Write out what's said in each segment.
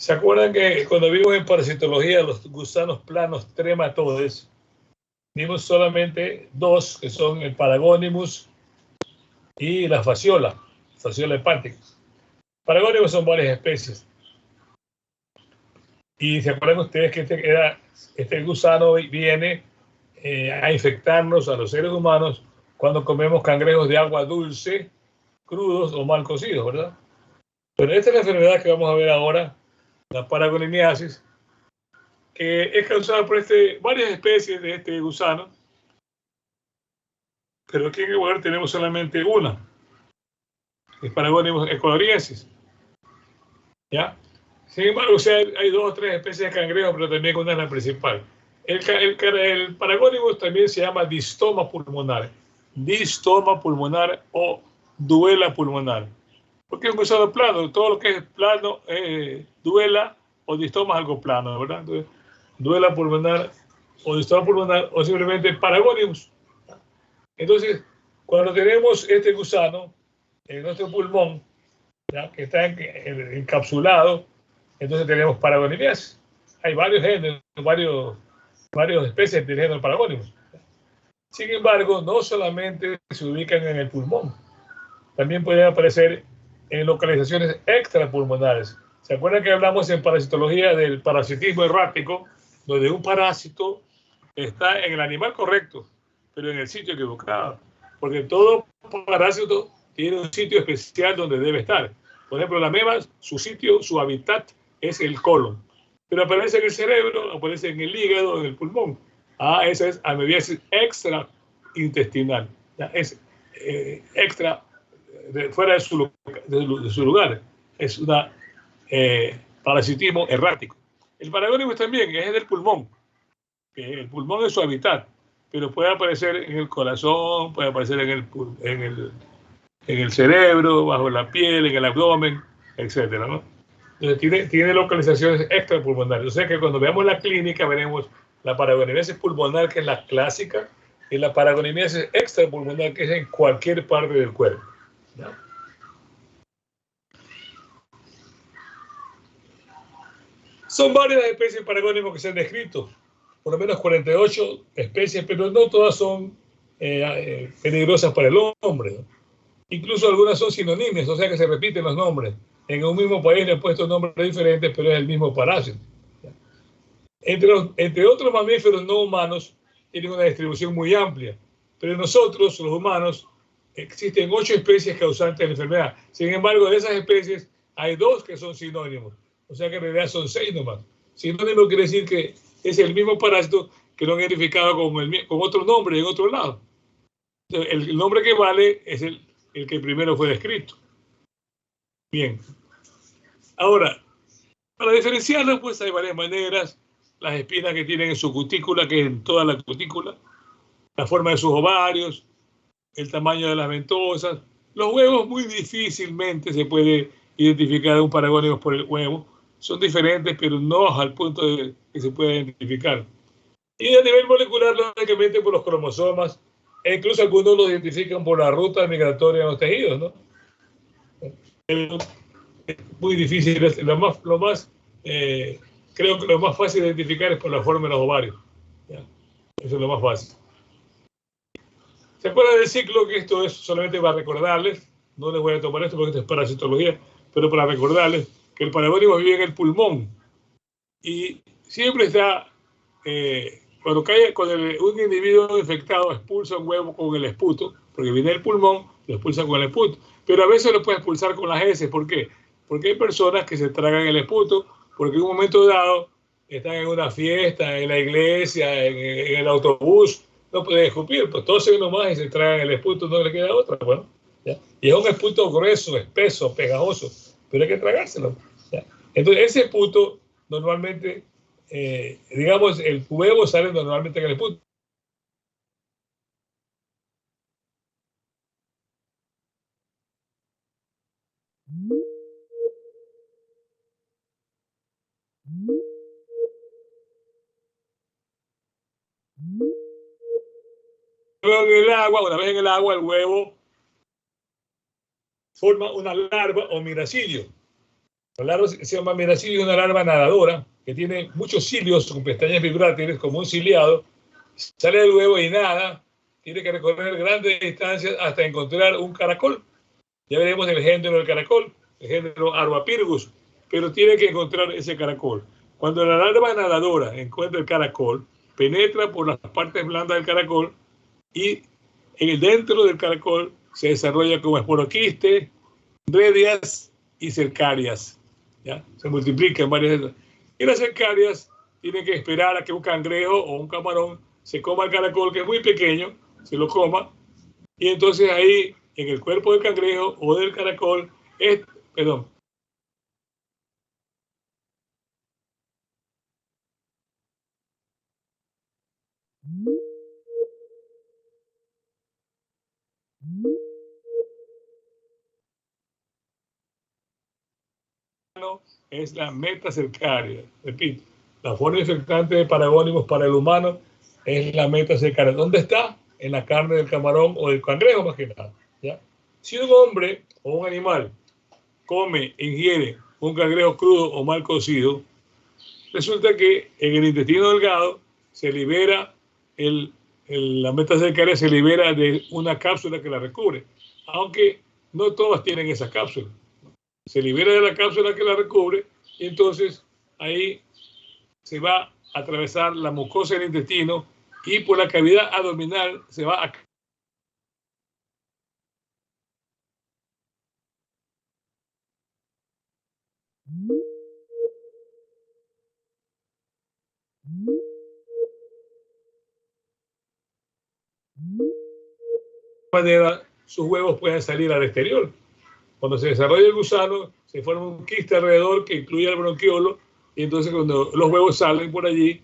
¿Se acuerdan que cuando vimos en parasitología los gusanos planos trematodes, vimos solamente dos, que son el Paragonimus y la fasciola hepática? Paragonimus son varias especies. Y se acuerdan ustedes que este gusano viene a infectarnos a los seres humanos cuando comemos cangrejos de agua dulce, crudos o mal cocidos, ¿verdad? Pero esta es la enfermedad que vamos a ver ahora, la paragonimiasis, que es causada por varias especies de este gusano, pero aquí en Ecuador tenemos solamente una, el Paragonimus ecuadoriensis, ¿ya? Sin embargo, o sea, hay dos o tres especies de cangrejos, pero también una es la principal. El Paragonimus también se llama distoma pulmonar o duela pulmonar, porque es un gusano plano. Todo lo que es plano, duela o distoma es algo plano, ¿verdad? Entonces, duela pulmonar o distoma pulmonar o simplemente Paragonimus. Entonces, cuando tenemos este gusano en nuestro pulmón, ¿ya?, que está encapsulado, entonces tenemos paragonimiasis. Hay varios géneros, varias especies del género Paragonimus. Sin embargo, no solamente se ubican en el pulmón, también pueden aparecer en localizaciones extrapulmonares. ¿Se acuerdan que hablamos en parasitología del parasitismo errático, donde un parásito está en el animal correcto, pero en el sitio equivocado? Porque todo parásito tiene un sitio especial donde debe estar. Por ejemplo, la ameba, su sitio, su hábitat es el colon, pero aparece en el cerebro, aparece en el hígado, en el pulmón. Esa es amebiasis extraintestinal. Es extra, fuera de su lugar. Es una parasitismo errático. El Paragonimus también es del pulmón. El pulmón es su hábitat, pero puede aparecer en el corazón, puede aparecer en el cerebro, bajo la piel, en el abdomen, etcétera, ¿no? Entonces tiene localizaciones extrapulmonares. O sea que cuando veamos la clínica veremos la paragonimiasis pulmonar, que es la clásica, y la paragonimiasis extrapulmonar, que es en cualquier parte del cuerpo, ¿no? Son varias especies de Paragonimus que se han descrito, por lo menos 48 especies, pero no todas son peligrosas para el hombre, ¿no? Incluso algunas son sinónimes, o sea que se repiten los nombres. En un mismo país le han puesto nombres diferentes, pero es el mismo parásito. Entre otros mamíferos no humanos, tienen una distribución muy amplia, pero en nosotros, los humanos, existen 8 especies causantes de la enfermedad. Sin embargo, de esas especies hay 2 que son sinónimos, o sea que en realidad son 6 nomás. Sinónimo quiere decir que es el mismo parásito que lo han identificado con otro nombre en otro lado. El nombre que vale es el que primero fue descrito. Bien. Ahora, para diferenciarlo, pues hay varias maneras. Las espinas que tienen en su cutícula, que es en toda la cutícula, la forma de sus ovarios, el tamaño de las ventosas. Los huevos muy difícilmente se puede identificar un Paragonimus por el huevo. Son diferentes, pero no al punto de que se pueda identificar. Y a nivel molecular, lógicamente, por los cromosomas, e incluso algunos los identifican por la ruta migratoria en los tejidos, ¿no? Es muy difícil. Creo que lo más fácil de identificar es por la forma de los ovarios, ¿ya? Eso es lo más fácil. ¿Se acuerdan del ciclo? Que esto es solamente para recordarles, no les voy a tomar esto porque esto es parasitología, pero para recordarles que el Paragonimus vive en el pulmón y siempre está, cuando un individuo infectado expulsa un huevo con el esputo, porque viene del pulmón, lo expulsa con el esputo, pero a veces lo puede expulsar con las heces. ¿Por qué? Porque hay personas que se tragan el esputo porque en un momento dado están en una fiesta, en la iglesia, en el autobús, no pueden escupir, pues tosen nomás y se tragan el esputo, no le queda otra, bueno, ¿ya? Y es un esputo grueso, espeso, pegajoso, pero hay que tragárselo, ¿ya? Entonces ese esputo normalmente, digamos, el huevo sale normalmente en el esputo. Luego en el agua, una vez en el agua, el huevo forma una larva o miracidio. La larva se llama miracidio, es una larva nadadora que tiene muchos cilios con pestañas vibrátiles, como un ciliado, sale del huevo y nada, tiene que recorrer grandes distancias hasta encontrar un caracol. Ya veremos el género del caracol, el género Arvapirgus, pero tiene que encontrar ese caracol. Cuando la larva nadadora encuentra el caracol, penetra por las partes blandas del caracol y dentro del caracol se desarrolla como esporoquiste, redias y cercarias. ¿Ya? Se multiplican varias de esas. Y las cercarias tienen que esperar a que un cangrejo o un camarón se coma el caracol, que es muy pequeño, se lo coma, y entonces ahí en el cuerpo del cangrejo o del caracol perdón. Es la metacercaria. Repito, la forma infectante de paragónimos para el humano es la metacercaria. ¿Dónde está? En la carne del camarón o del cangrejo, más que nada. ¿Ya? Si un hombre o un animal come, ingiere un cangrejo crudo o mal cocido, resulta que en el intestino delgado se libera la metacercaria, se libera de una cápsula que la recubre, aunque no todas tienen esa cápsula. Se libera de la cápsula que la recubre y entonces ahí se va a atravesar la mucosa del intestino y por la cavidad abdominal se va a manera sus huevos pueden salir al exterior. Cuando se desarrolla el gusano, se forma un quiste alrededor que incluye el bronquiolo y entonces cuando los huevos salen por allí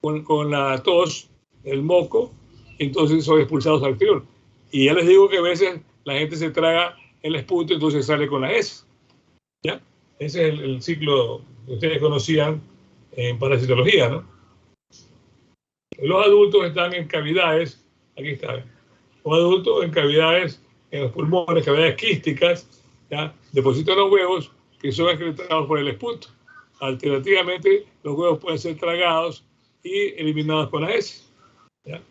con la tos, el moco, entonces son expulsados al exterior. Y ya les digo que a veces la gente se traga el esputo, entonces sale con las heces. ¿Ya? Ese es el ciclo que ustedes conocían en parasitología, ¿no? Los adultos están en cavidades, aquí está, un adulto en cavidades en los pulmones, cavidades quísticas, ¿ya? Depositan los huevos que son excretados por el esputo. Alternativamente, los huevos pueden ser tragados y eliminados con las heces. ¿Ya?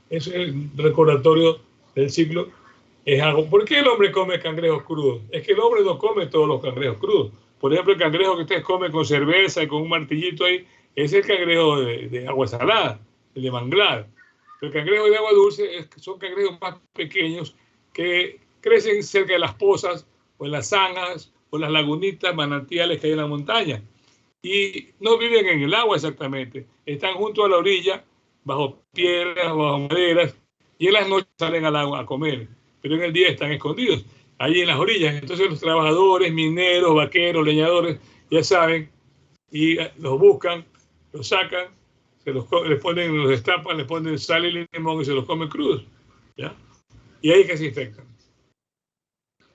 Eso es el recordatorio del ciclo. Es algo. ¿Por qué el hombre come cangrejos crudos? Es que el hombre no come todos los cangrejos crudos. Por ejemplo, el cangrejo que ustedes comen con cerveza y con un martillito ahí, es el cangrejo de agua salada, el de manglar. El cangrejo de agua dulce son cangrejos más pequeños que crecen cerca de las pozas o en las zanjas o las lagunitas, manantiales que hay en la montaña. Y no viven en el agua exactamente, están junto a la orilla, bajo piedras, bajo maderas, y en las noches salen al agua a comer, pero en el día están escondidos, allí en las orillas. Entonces los trabajadores, mineros, vaqueros, leñadores, ya saben, y los buscan, los sacan, les ponen, los destapan, les ponen sal y limón y se los comen crudos. ¿Ya? Y ahí es que se infectan.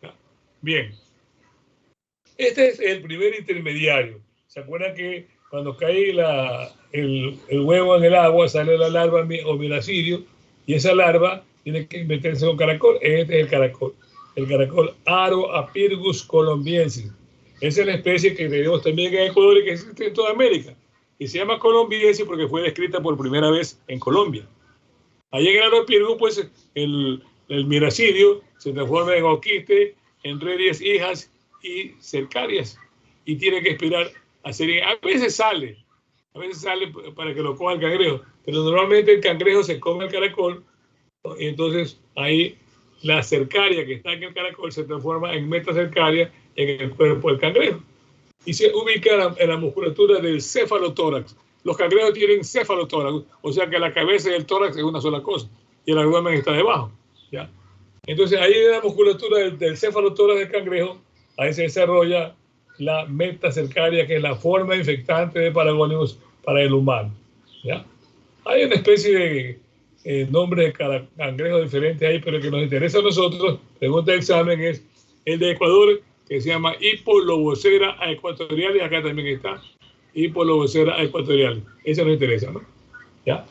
¿Ya? Bien. Este es el primer intermediario. ¿Se acuerdan que cuando cae el huevo en el agua sale la larva o miracidio y esa larva tiene que meterse en un caracol? Este es el caracol Aroapirgus colombiensis. Esa es la especie que tenemos también en Ecuador y que existe en toda América. Y se llama colombiensis porque fue descrita por primera vez en Colombia. Allí en el Aroapirgus, pues el miracidio se transforma en oquiste, en redias hijas y cercarias y tiene que esperar a salir. A veces sale para que lo coma el cangrejo, pero normalmente el cangrejo se come el caracol y entonces ahí la cercaria que está en el caracol se transforma en metacercaria en el cuerpo del cangrejo y se ubica en la musculatura del cefalotórax. Los cangrejos tienen cefalotórax, o sea que la cabeza y el tórax es una sola cosa y el abdomen está debajo. ¿Ya? Entonces ahí en la musculatura del cefalotórax del cangrejo, ahí se desarrolla la metacercaria, que es la forma infectante de paragónimos para el humano. ¿Ya? Hay una especie de nombre de cangrejo diferente ahí, pero el que nos interesa a nosotros, pregunta de examen, es el de Ecuador, que se llama Hipolobosera equatorialis, acá también está, Hipolobosera equatorialis. Eso nos interesa, ¿no? ¿Ya?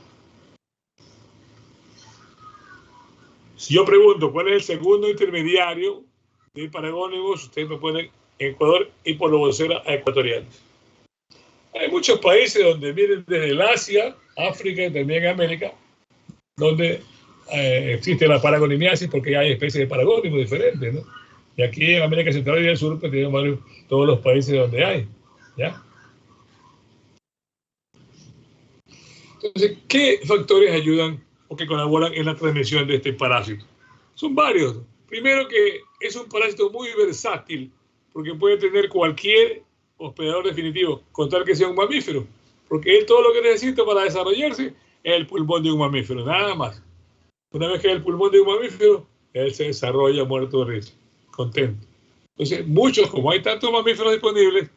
Si yo pregunto cuál es el segundo intermediario de paragónimos, ustedes me pueden en Ecuador y por los bolseros ecuatorianos. Hay muchos países donde vienen desde el Asia, África y también América, donde existe la paragonimiasis porque hay especies de paragónimos diferentes, ¿no? Y aquí en América Central y del Sur pues tenemos todos los países donde hay, ¿ya? Entonces, ¿qué factores ayudan o que colaboran en la transmisión de este parásito? Son varios. Primero que es un parásito muy versátil porque puede tener cualquier hospedador definitivo, con tal que sea un mamífero, porque él todo lo que necesita para desarrollarse es el pulmón de un mamífero, nada más. Una vez que es el pulmón de un mamífero, él se desarrolla muerto de risa, contento. Entonces, muchos, como hay tantos mamíferos disponibles,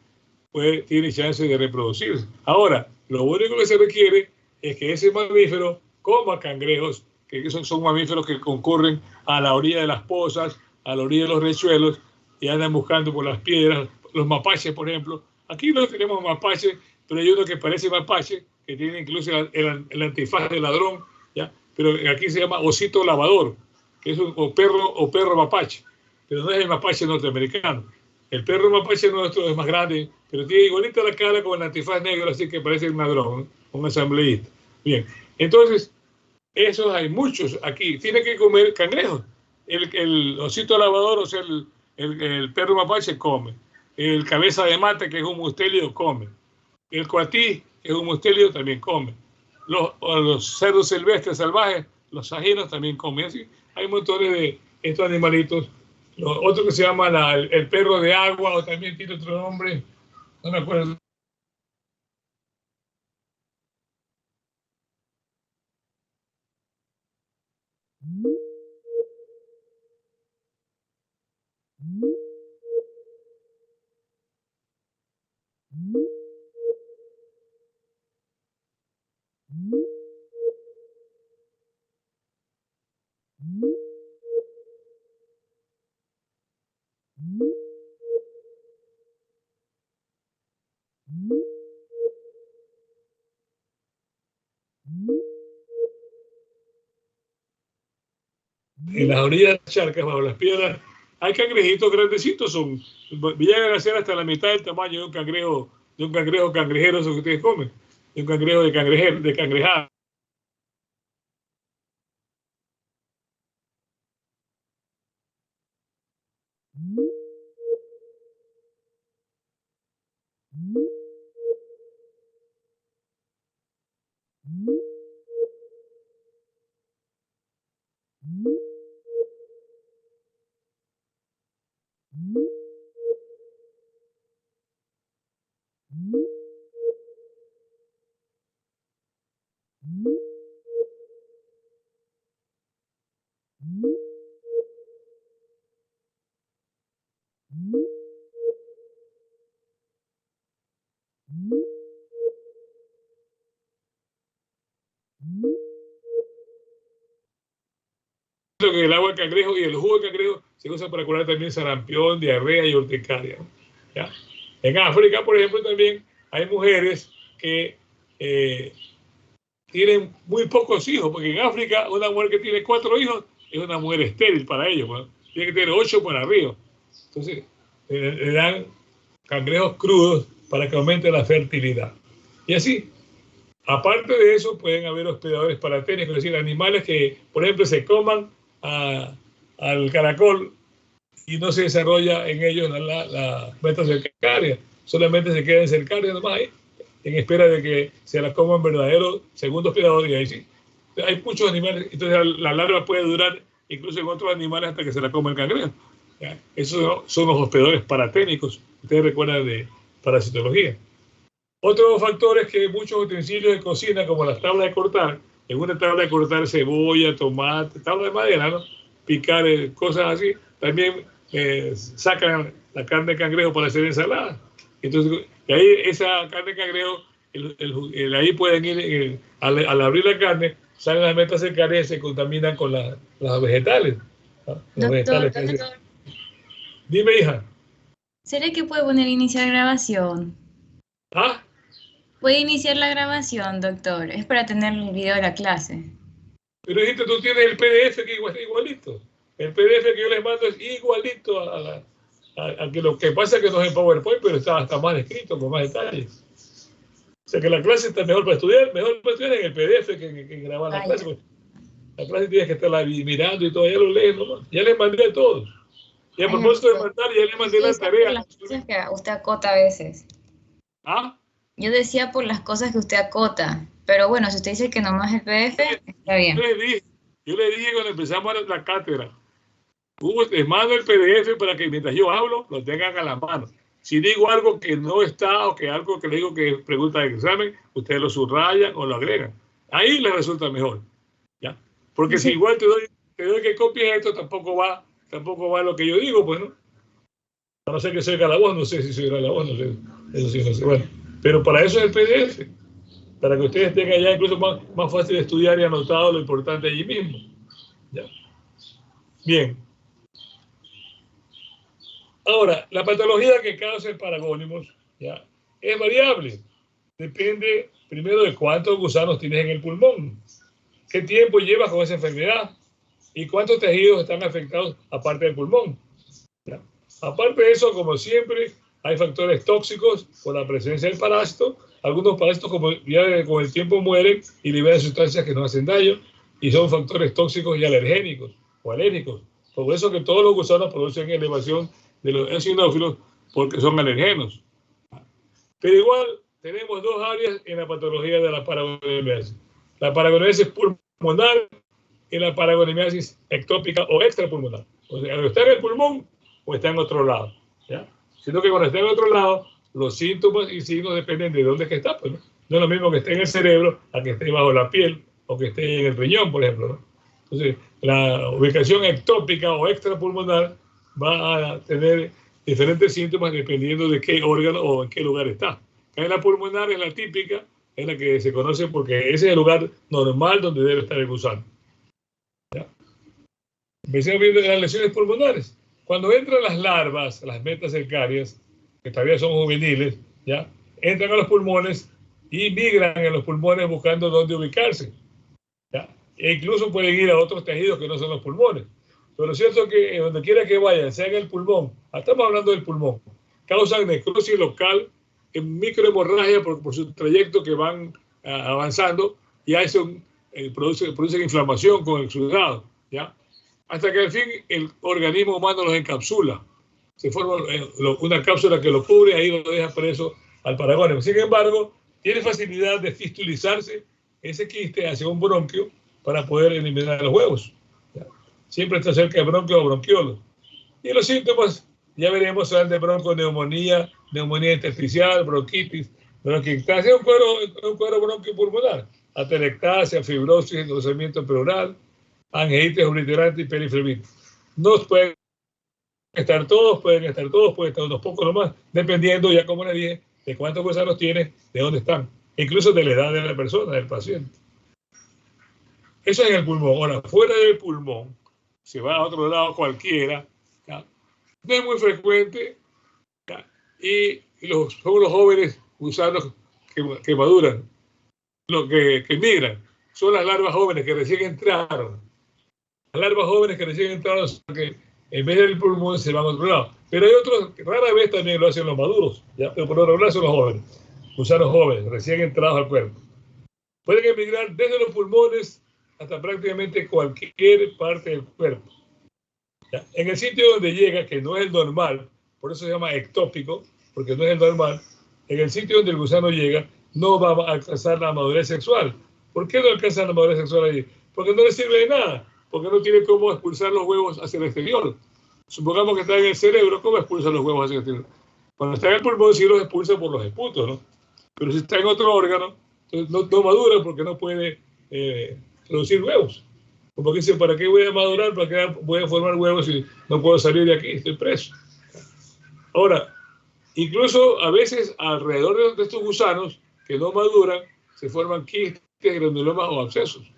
pues tienen chance de reproducirse. Ahora, lo único que se requiere es que ese mamífero coma cangrejos, que son mamíferos que concurren a la orilla de las pozas, a la orilla de los riachuelos, y andan buscando por las piedras, los mapaches, por ejemplo. Aquí no tenemos mapaches, pero hay uno que parece mapache, que tiene incluso el antifaz de ladrón, ¿ya? Pero aquí se llama osito lavador, que es o perro mapache, pero no es el mapache norteamericano. El perro mapache nuestro es más grande, pero tiene igualita la cara con el antifaz negro, así que parece un ladrón, ¿no? Un asambleísta. Bien, entonces, esos hay muchos aquí. Tiene que comer cangrejos. El osito lavador, o sea, el perro mapache come. El cabeza de mate, que es un mustelio, come. El coatí, que es un mustelio, también come. Los cerdos silvestres salvajes, los sajinos, también comen. Así, hay montones de estos animalitos. Otro que se llama el perro de agua, o también tiene otro nombre, no me acuerdo. En las orillas de las charcas, bajo las piedras, hay cangrejitos grandecitos, llegan a ser hasta la mitad del tamaño de un cangrejo cangrejero, eso que ustedes comen, de un cangrejo de cangrejada. Que el agua de cangrejo y el jugo de cangrejo se usa para curar también sarampión, diarrea y urticaria, ¿no? ¿Ya? En África, por ejemplo, también hay mujeres que tienen muy pocos hijos, porque en África una mujer que tiene 4 hijos es una mujer estéril para ellos, ¿no? Tiene que tener 8 por arriba. Entonces, le dan cangrejos crudos para que aumente la fertilidad. Y así, aparte de eso, pueden haber hospedadores paraténicos, es decir, animales que, por ejemplo, se coman al caracol y no se desarrolla en ellos la meta cercaria, solamente se quedan cercarios nomás ahí, en espera de que se las coman verdaderos segundos hospedadores, y ahí sí. Hay muchos animales, entonces la larva puede durar incluso en otros animales hasta que se la coma el cangrejo. ¿Ya? Esos son los hospedadores paraténicos, ustedes recuerdan de parasitología. Otros factores que muchos utensilios de cocina, como las tablas de cortar, en una tabla de cortar cebolla, tomate, tabla de madera, ¿no? Picar cosas así, también sacan la carne de cangrejo para hacer ensalada. Entonces, ahí esa carne de cangrejo, ahí pueden ir, al abrir la carne, salen las metas secarias y se contaminan con las vegetales. ¿No? Los vegetales. Doctor. Dime, hija. ¿Será que puede poner iniciar grabación? ¿Ah? Puede iniciar la grabación, doctor. Es para tener el video de la clase. Pero dijiste, tú tienes el PDF que es igualito. El PDF que yo les mando es igualito a la... Aquí lo que pasa es que no es en PowerPoint, pero está más descrito, con más detalles. O sea que la clase está mejor para estudiar en el PDF que grabar la clase. Pues. La clase tienes que estarla mirando y todo, ya lo lees nomás. Ya les mandé a todos. Y a propósito de mandar, ya les mandé la tarea. Por las cosas que usted acota a veces. ¿Ah? Yo decía por las cosas que usted acota. Pero bueno, si usted dice que nomás el PDF, está bien. Yo le dije cuando empezamos la cátedra, les mando el PDF para que mientras yo hablo, lo tengan a la mano. Si digo algo que no está o que algo que le digo que es pregunta de examen, ustedes lo subrayan o lo agregan. Ahí les resulta mejor. ¿Ya? Porque sí. Si igual te doy que copies esto, tampoco va lo que yo digo, pues, ¿no? A no ser que soy la voz, no sé si soy la voz, no sé. Eso sí, no sé. Bueno, pero para eso es el PDF. Para que ustedes tengan ya incluso más fácil de estudiar y anotado lo importante allí mismo. ¿Ya? Bien. Ahora, la patología que causa el paragónimos, ¿ya?, es variable. Depende primero de cuántos gusanos tienes en el pulmón, qué tiempo llevas con esa enfermedad y cuántos tejidos están afectados aparte del pulmón. ¿Ya? Aparte de eso, como siempre, hay factores tóxicos por la presencia del parásito. Algunos parásitos ya con el tiempo mueren y liberan sustancias que no hacen daño y son factores tóxicos y alergénicos o alérgicos. Por eso que todos los gusanos producen elevación de los eosinófilos porque son alergenos. Pero igual tenemos dos áreas en la patología de la paragonimiasis. La paragonimiasis pulmonar y la paragonimiasis ectópica o extrapulmonar. O sea, está en el pulmón o está en otro lado. ¿Ya? Sino que cuando está en otro lado, los síntomas y signos dependen de dónde es que está. Pues, ¿no? No es lo mismo que esté en el cerebro a que esté bajo la piel o que esté en el riñón, por ejemplo, ¿no? Entonces, la ubicación ectópica o extrapulmonar va a tener diferentes síntomas dependiendo de qué órgano o en qué lugar está. En la pulmonar es la típica, es la que se conoce porque ese es el lugar normal donde debe estar el gusano. ¿Ya? Empecemos viendo las lesiones pulmonares. Cuando entran las larvas, las metacercarias, que todavía son juveniles, ¿ya?, entran a los pulmones y migran en los pulmones buscando dónde ubicarse. ¿Ya? E incluso pueden ir a otros tejidos que no son los pulmones. Pero lo cierto es que donde quiera que vayan, sea en el pulmón, estamos hablando del pulmón, causan necrosis local en microhemorragia por su trayecto que van avanzando y eso produce inflamación con el exudado, ¿ya? Hasta que al fin el organismo humano los encapsula. Se forma una cápsula que lo cubre y ahí lo deja preso al paragónimo. Sin embargo, tiene facilidad de fistulizarse ese quiste hacia un bronquio para poder eliminar los huevos. ¿Ya? Siempre está cerca de bronquio o bronquiolos. Y los síntomas, ya veremos, son de bronconeumonía, neumonía intersticial, bronquitis, bronquiectasia, un cuadro bronquiopulmonar, atelectasia, fibrosis, engrosamiento pleural, anginitis obliterante y periflebitis. No pueden estar todos, pueden estar unos pocos nomás, dependiendo, ya como les dije, de cuántos gusanos tiene, de dónde están, incluso de la edad de la persona, del paciente. Eso es en el pulmón. Ahora, fuera del pulmón, se va a otro lado cualquiera, ¿ya?, no es muy frecuente, ¿ya?, y son los jóvenes gusanos que maduran, que migran, son las larvas jóvenes que recién entraron. Las larvas jóvenes que recién entraron son que en vez del pulmón se van a otro lado. Pero hay otros que rara vez también lo hacen los maduros, ¿ya? Pero por lo regular son los jóvenes, gusanos jóvenes, recién entrados al cuerpo. Pueden emigrar desde los pulmones hasta prácticamente cualquier parte del cuerpo. ¿Ya? En el sitio donde llega, que no es el normal, por eso se llama ectópico, porque no es el normal, en el sitio donde el gusano llega, no va a alcanzar la madurez sexual. ¿Por qué no alcanza la madurez sexual allí? Porque no le sirve de nada, porque no tiene cómo expulsar los huevos hacia el exterior. Supongamos que está en el cerebro, ¿cómo expulsa los huevos hacia el exterior? Cuando está en el pulmón, sí los expulsa por los esputos, ¿no? Pero si está en otro órgano, entonces no madura porque no puede producir huevos. Como que dice, ¿para qué voy a madurar? ¿Para qué voy a formar huevos si no puedo salir de aquí? Estoy preso. Ahora, incluso a veces alrededor de estos gusanos que no maduran, se forman quistes, granulomas o abscesos.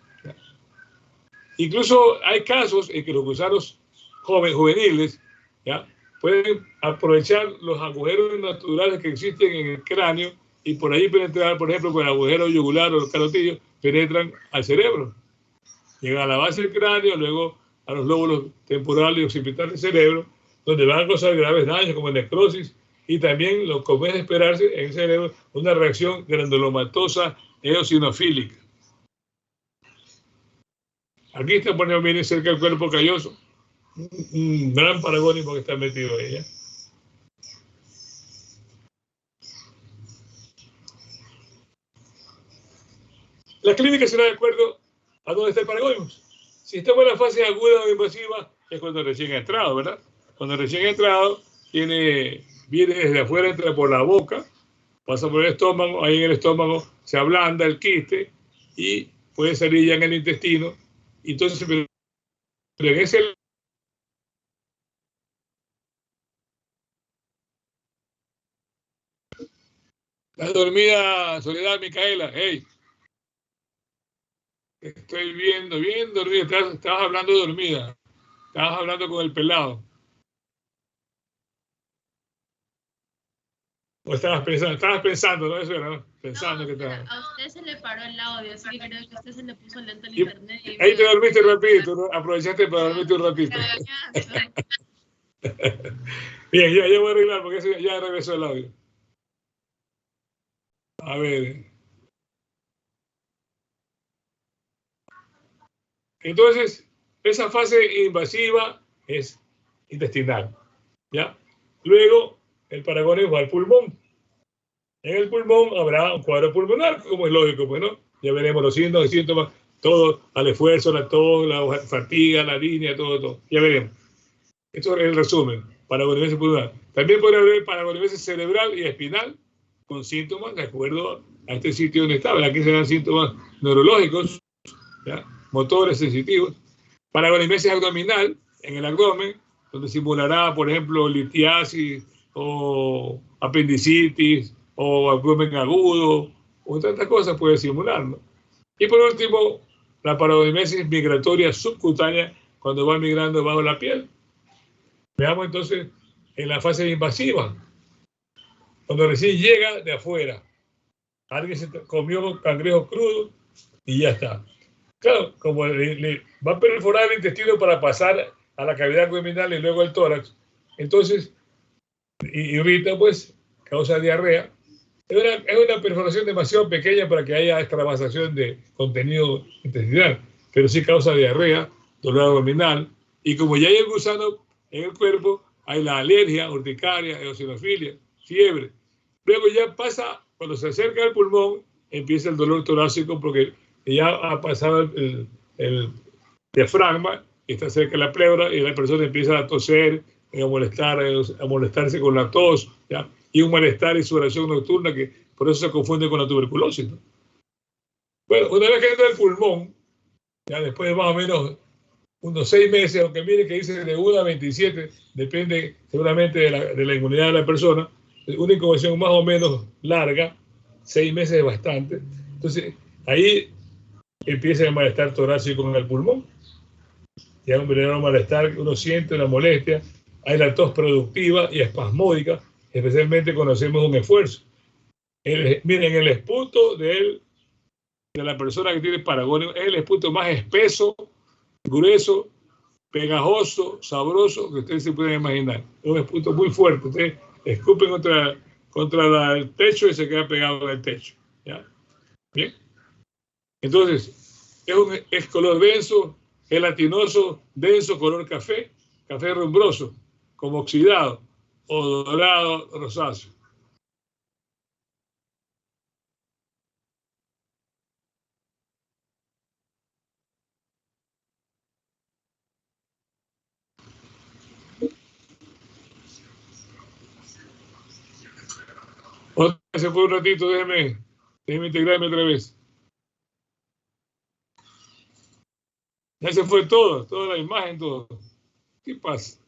Incluso hay casos en que los gusanos juveniles, ¿ya?, pueden aprovechar los agujeros naturales que existen en el cráneo y por ahí penetrar, por ejemplo, por el agujero yugular o los carotillos, penetran al cerebro. Llegan a la base del cráneo, luego a los lóbulos temporales y occipitales del cerebro donde van a causar graves daños como necrosis y también, lo que puede esperarse en el cerebro, una reacción granulomatosa eosinofílica. Aquí está poniendo bien cerca del cuerpo calloso, un gran paragónico que está metido ahí. La clínica será de acuerdo a dónde está el paragónico. Si estamos en la fase aguda o invasiva, es cuando recién ha entrado, ¿verdad? Cuando recién ha entrado, viene desde afuera, entra por la boca, pasa por el estómago, ahí en el estómago se ablanda el quiste y puede salir ya en el intestino. Y entonces, pero en ese... La dormida, Soledad, Micaela, hey, estoy viendo, bien dormida, estabas hablando dormida, estabas hablando con el pelado. O estabas pensando, ¿no? Eso era, ¿no? Pensando no, que estaba. A usted se le paró el audio, así que creo que a usted se le puso lento el internet. Y ahí te dormiste rapidito, ¿no? Aprovechaste para dormirte un ratito. Bien, ya voy a arreglar porque ya regresó el audio. A ver. Entonces, esa fase invasiva es intestinal, ¿ya? Luego, el paragónico va al pulmón. En el pulmón habrá un cuadro pulmonar, como es lógico, pues, ¿no? Ya veremos los signos y síntomas, todo al esfuerzo, la tos, la fatiga, la línea, todo. Ya veremos. Esto es el resumen, paragonimesis pulmonar. También puede haber paragonimesis cerebral y espinal con síntomas de acuerdo a este sitio donde está. Aquí se dan síntomas neurológicos, ¿ya? Motores sensitivos. Paragonimesis abdominal en el abdomen, donde simulará, por ejemplo, litiasis o apendicitis o abdomen agudo, o tantas cosas puede simular, ¿no? Y por último, la paragonimesis migratoria subcutánea, cuando va migrando bajo la piel. Veamos entonces en la fase invasiva, cuando recién llega de afuera. Alguien se comió cangrejo crudo y ya está. Claro, como le va a perforar el intestino para pasar a la cavidad abdominal y luego al tórax, entonces irrita, pues, causa diarrea. Es una perforación demasiado pequeña para que haya extravasación de contenido intestinal, pero sí causa diarrea, dolor abdominal, y como ya hay el gusano en el cuerpo, hay la alergia, urticaria, eosinofilia, fiebre. Luego ya pasa, cuando se acerca al pulmón, empieza el dolor torácico porque ya ha pasado el diafragma, está cerca de la pleura y la persona empieza a toser, a molestarse con la tos, ¿ya? Y un malestar y sudoración nocturna que por eso se confunde con la tuberculosis, ¿no? Bueno, una vez que entra el pulmón, ya después de más o menos unos 6 meses, aunque mire que dice de 1 a 27, depende seguramente de la inmunidad de la persona, una incubación más o menos larga, 6 meses es bastante. Entonces, ahí empieza el malestar torácico en el pulmón. Ya un verdadero malestar, uno siente una molestia, hay la tos productiva y espasmódica, especialmente cuando hacemos un esfuerzo. Miren, el esputo de la persona que tiene paragónico es el esputo más espeso, grueso, pegajoso, sabroso que ustedes se pueden imaginar. Es un esputo muy fuerte. Ustedes escupen contra el techo y se queda pegado en el techo. ¿Ya? Bien. Entonces, es color denso, gelatinoso, denso, color café, café rumbroso, como oxidado o dorado rosáceo. Se fue un ratito, déjeme integrarme otra vez. Ya se fue todo, toda la imagen, todo. ¿Qué pasa?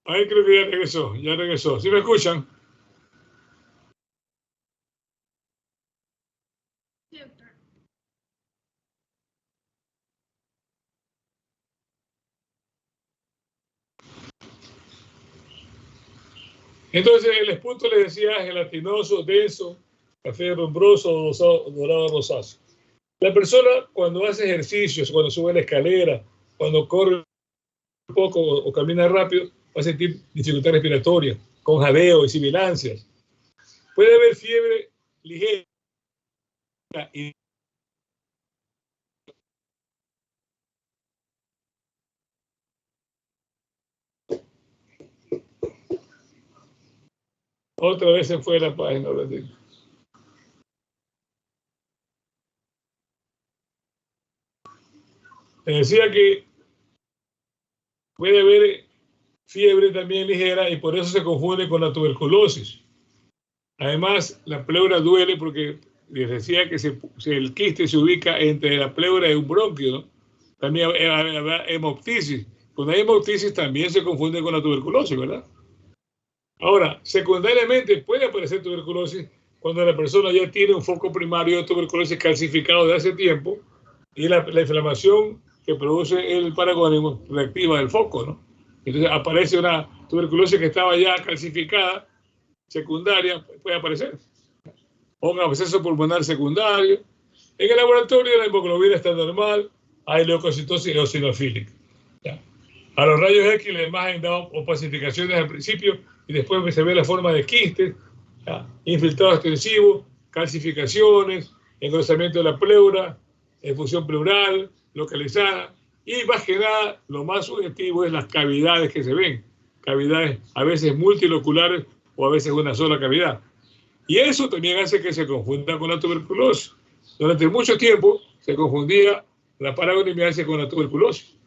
Ahí creo que ya regresó, ya regresó. ¿Sí me escuchan? Sí, doctor. Entonces, el espunto les decía gelatinoso, denso, café rumbroso, dorado, rosáceo. La persona cuando hace ejercicios, cuando sube la escalera, cuando corre un poco o camina rápido, va a sentir dificultad respiratoria, con jadeo y sibilancias. Puede haber fiebre ligera y otra vez se fue la página. Les decía que puede haber fiebre también ligera y por eso se confunde con la tuberculosis. Además, la pleura duele porque les decía que el quiste se ubica entre la pleura y un bronquio, ¿no? También hay hemoptisis. Cuando hay hemoptisis también se confunde con la tuberculosis, ¿verdad? Ahora, secundariamente puede aparecer tuberculosis cuando la persona ya tiene un foco primario de tuberculosis calcificado de hace tiempo y la inflamación que produce el paragónimo reactiva el foco, ¿no? Entonces aparece una tuberculosis que estaba ya calcificada, secundaria, puede aparecer. O un absceso pulmonar secundario. En el laboratorio la hemoglobina está normal, hay leucocitosis eosinofílica. ¿Ya? A los rayos X la imagen da opacificaciones al principio y después se ve la forma de quistes, ¿ya? Infiltrado extensivo, calcificaciones, engrosamiento de la pleura, efusión pleural, localizada, y más que nada, lo más subjetivo es las cavidades que se ven, cavidades a veces multiloculares o a veces una sola cavidad. Y eso también hace que se confunda con la tuberculosis. Durante mucho tiempo se confundía la paragonimiasis con la tuberculosis.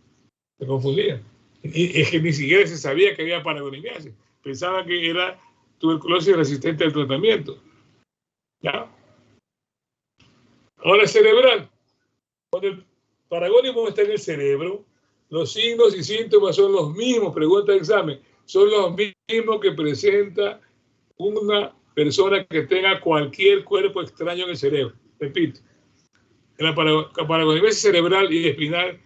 Se confundía. Y es que ni siquiera se sabía que había paragonimiasis. Pensaba que era tuberculosis resistente al tratamiento. ¿Ya? Ahora, cerebral. Cuando el paragónimo está en el cerebro, los signos y síntomas son los mismos, pregunta de examen, son los mismos que presenta una persona que tenga cualquier cuerpo extraño en el cerebro. Repito, en la paragonimiasis cerebral y espinal,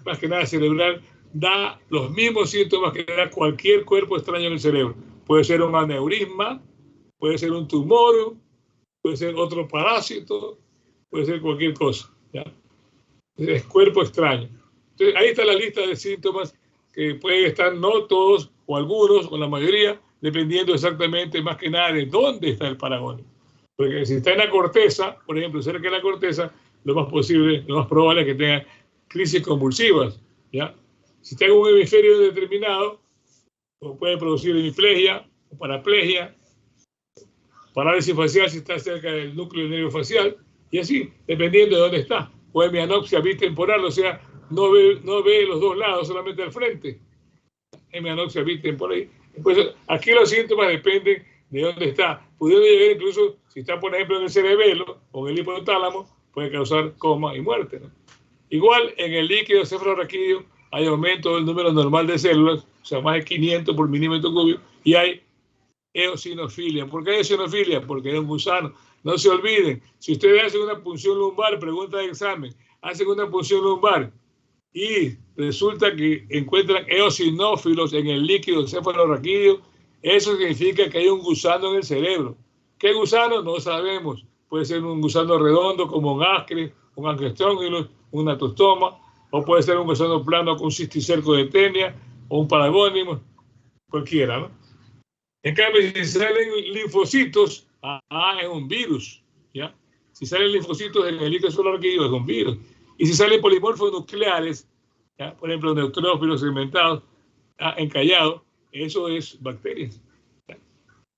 más que nada cerebral, da los mismos síntomas que da cualquier cuerpo extraño en el cerebro. Puede ser un aneurisma, puede ser un tumor, puede ser otro parásito, puede ser cualquier cosa. ¿Ya? Es cuerpo extraño. Entonces, ahí está la lista de síntomas que pueden estar no todos o algunos o la mayoría, dependiendo exactamente más que nada de dónde está el paragónimo. Porque si está en la corteza, por ejemplo, cerca de la corteza, lo más probable es que tenga crisis convulsivas, ¿ya? Si está en un hemisferio determinado, puede producir hemiplegia o paraplegia, parálisis facial si está cerca del núcleo nervio facial, y así, dependiendo de dónde está. O hemianopsia bitemporal, o sea, no ve los dos lados, solamente al frente. Hemianopsia bitemporal. Pues aquí los síntomas dependen de dónde está. Pudiendo llegar incluso, si está, por ejemplo, en el cerebelo o en el hipotálamo, puede causar coma y muerte, ¿no? Igual, en el líquido cefalorraquídeo hay aumento del número normal de células, o sea, más de 500 por milímetro cúbico, y hay eosinofilia. ¿Por qué eosinofilia? Porque es un gusano. No se olviden, si ustedes hacen una punción lumbar, pregunta de examen, hacen una punción lumbar y resulta que encuentran eosinófilos en el líquido cefalorraquídeo, eso significa que hay un gusano en el cerebro. ¿Qué gusano? No sabemos. Puede ser un gusano redondo como un ascris, un angiostróngulos, un atostoma, o puede ser un gusano plano con cisticerco de tenia, o un paragónimo, cualquiera, ¿no? En cambio, si salen linfocitos, es un virus, ¿ya? Si salen linfocitos en el líquido cefalorraquídeo, es un virus. Y si salen polimorfos nucleares, ¿ya? Por ejemplo, neutrófilos segmentados, encallados, eso es bacterias. ¿Ya?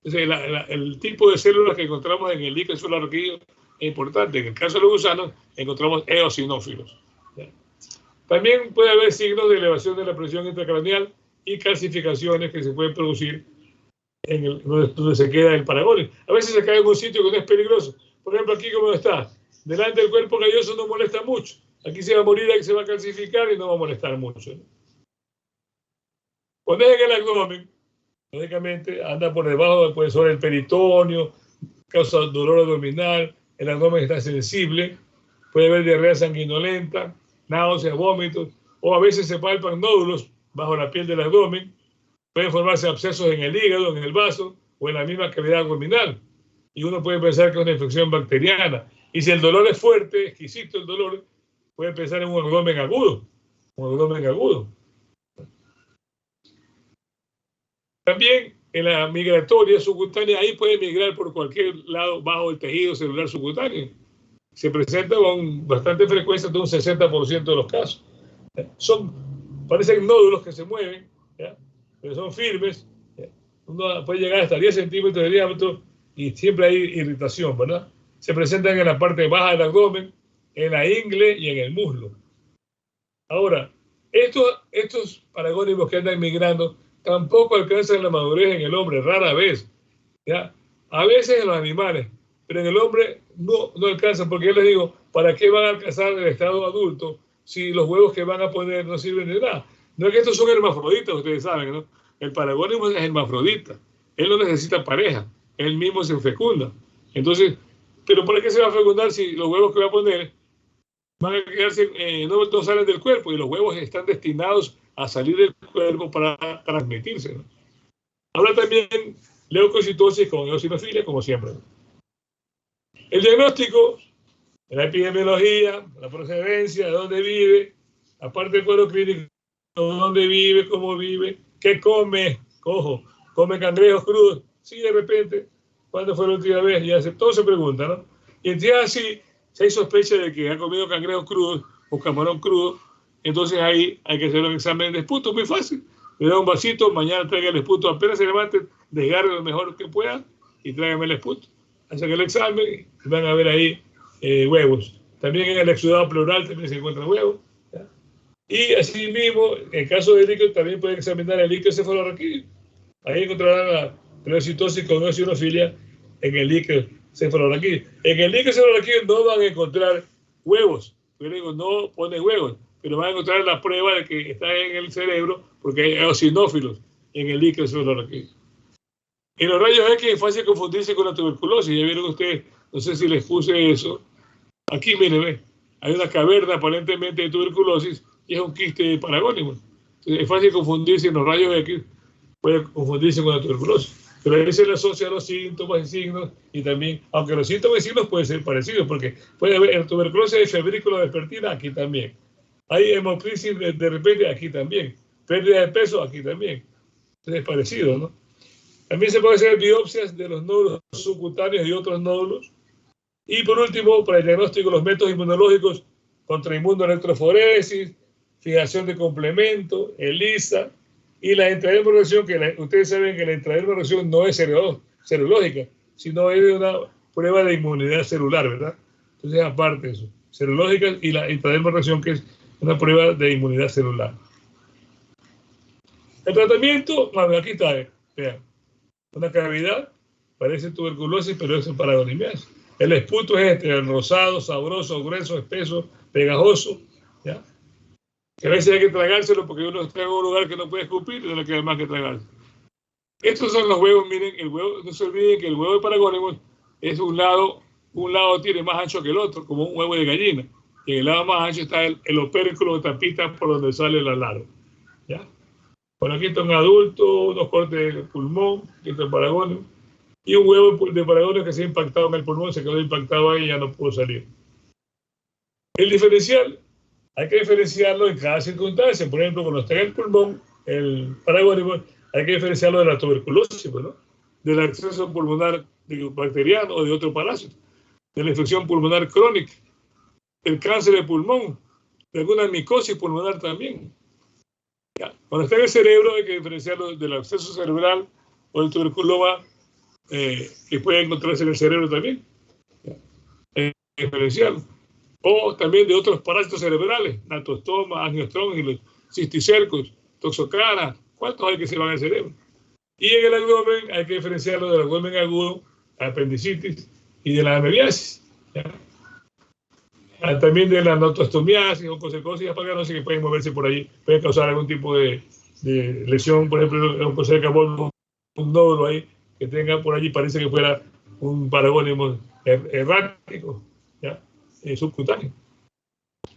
Entonces, el tipo de células que encontramos en el líquido cefalorraquídeo es importante. En el caso de los gusanos, encontramos eosinófilos. ¿Ya? También puede haber signos de elevación de la presión intracraneal y calcificaciones que se pueden producir donde se queda el paragónimo. A veces se cae en un sitio que no es peligroso. Por ejemplo, aquí como está, delante del cuerpo calloso no molesta mucho. Aquí se va a morir, aquí se va a calcificar y no va a molestar mucho, ¿no? Cuando es en el abdomen, lógicamente anda por debajo, puede sobre el peritoneo, causa dolor abdominal, el abdomen está sensible, puede haber diarrea sanguinolenta, náuseas, vómitos, o a veces se palpan nódulos bajo la piel del abdomen, pueden formarse abscesos en el hígado, en el vaso o en la misma cavidad abdominal. Y uno puede pensar que es una infección bacteriana. Y si el dolor es fuerte, exquisito el dolor, puede pensar en un abdomen agudo. Un abdomen agudo. También en la migratoria subcutánea, ahí puede migrar por cualquier lado bajo el tejido celular subcutáneo. Se presenta con bastante frecuencia, de un 60% de los casos. Parecen nódulos que se mueven, ¿ya? Pero son firmes. ¿Ya? Uno puede llegar hasta 10 centímetros de diámetro y siempre hay irritación, ¿verdad? Se presentan en la parte baja del abdomen, en la ingle y en el muslo. Ahora, estos paragónicos que andan migrando tampoco alcanzan la madurez en el hombre, rara vez. ¿Ya? A veces en los animales, pero en el hombre no alcanzan, porque yo les digo, ¿para qué van a alcanzar el estado adulto si los huevos que van a poner no sirven de nada? No es que estos son hermafroditas, ustedes saben, ¿no? El paragónico es hermafrodita. Él no necesita pareja, él mismo se fecunda. Entonces, ¿pero para qué se va a fecundar si los huevos que va a poner van a quedarse, no salen del cuerpo y los huevos están destinados a salir del cuerpo para transmitirse, ¿no? Habla también leucocitosis con eosinofilia, como siempre. El diagnóstico, la epidemiología, la procedencia, de dónde vive, aparte del cuadro clínico, dónde vive, cómo vive, qué come, ojo, come cangrejos crudos, sí, de repente, ¿cuándo fue la última vez? Ya todo se pregunta, ¿no? Y ya así, si hay sospecha de que ha comido cangrejos crudos o camarón crudo, entonces ahí hay que hacer un examen de esputo, muy fácil. Le da un vasito, mañana traiga el esputo, apenas se levante, desgarre lo mejor que pueda y tráigame el esputo. Hacen el examen y van a ver ahí huevos. También en el exudado pleural también se encuentran huevos, ¿ya? Y así mismo, en el caso de líquido, también pueden examinar el líquido cefalorraquídeo. Ahí encontrarán la pleurocitosis con eosinofilia en el líquido cefalorraquídeo. En el líquido cefalorraquídeo no van a encontrar huevos. Yo digo, no pone huevos, pero van a encontrar la prueba de que está en el cerebro porque hay eosinófilos en el líquido cefalorraquídeo. En los rayos X es fácil confundirse con la tuberculosis. Ya vieron ustedes, no sé si les puse eso. Aquí, miren, ve, hay una caverna aparentemente de tuberculosis y es un quiste paragónico. Entonces, es fácil confundirse en los rayos X, puede confundirse con la tuberculosis. Pero ahí se le asocia a los síntomas y signos y también, aunque los síntomas y signos pueden ser parecidos, porque puede haber en tuberculosis hay febrícula vespertina, aquí también. Hay hemoclisis de repente, aquí también. Pérdida de peso, aquí también. Entonces es parecido, ¿no? También se puede hacer biopsias de los nódulos subcutáneos y otros nódulos. Y por último, para el diagnóstico, los métodos inmunológicos contra inmunoelectroforesis, fijación de complemento, ELISA y la intradermoreacción, que ustedes saben que la intradermoreacción no es serológica, sino es una prueba de inmunidad celular, ¿verdad? Entonces, aparte de eso, serológica y la intradermoreacción, que es una prueba de inmunidad celular. El tratamiento, bueno, aquí está, vean. Una cavidad, parece tuberculosis, pero es paragonimiasis. El esputo es el rosado, sabroso, grueso, espeso, pegajoso, ¿ya? Que a veces hay que tragárselo porque uno está en un lugar que no puede escupir y no le queda más que tragarse. Estos son los huevos, miren, el huevo, no se olviden que el huevo de paragónico es un lado tiene más ancho que el otro, como un huevo de gallina. Y en el lado más ancho está el opérculo de tapita por donde sale la larva, ¿ya? Por aquí está un adulto, unos cortes de pulmón, aquí está el paragónico, y un huevo de paragónico que se ha impactado en el pulmón, se quedó impactado ahí y ya no pudo salir. El diferencial, hay que diferenciarlo en cada circunstancia. Por ejemplo, cuando está en el pulmón, el paragónico, hay que diferenciarlo de la tuberculosis, ¿no? Del acceso pulmonar bacteriano o de otro parásito, de la infección pulmonar crónica, el cáncer de pulmón, de alguna micosis pulmonar también. Ya. Cuando está en el cerebro hay que diferenciarlo del absceso cerebral o del tuberculoma que puede encontrarse en el cerebro también. Ya. Hay que diferenciarlo. O también de otros parásitos cerebrales, natostoma, angiostróngilos, cisticercos, toxocara, ¿cuántos hay que se van al cerebro? Y en el abdomen hay que diferenciarlo del abdomen agudo, apendicitis y de la amebiasis. También de la notostomiasis o consecuencias paganas que pueden moverse por ahí, pueden causar algún tipo de de lesión, por ejemplo, un de carbono, un nódulo ahí que tenga por allí, parece que fuera un paragónimo errático, ¿ya? Subcutáneo.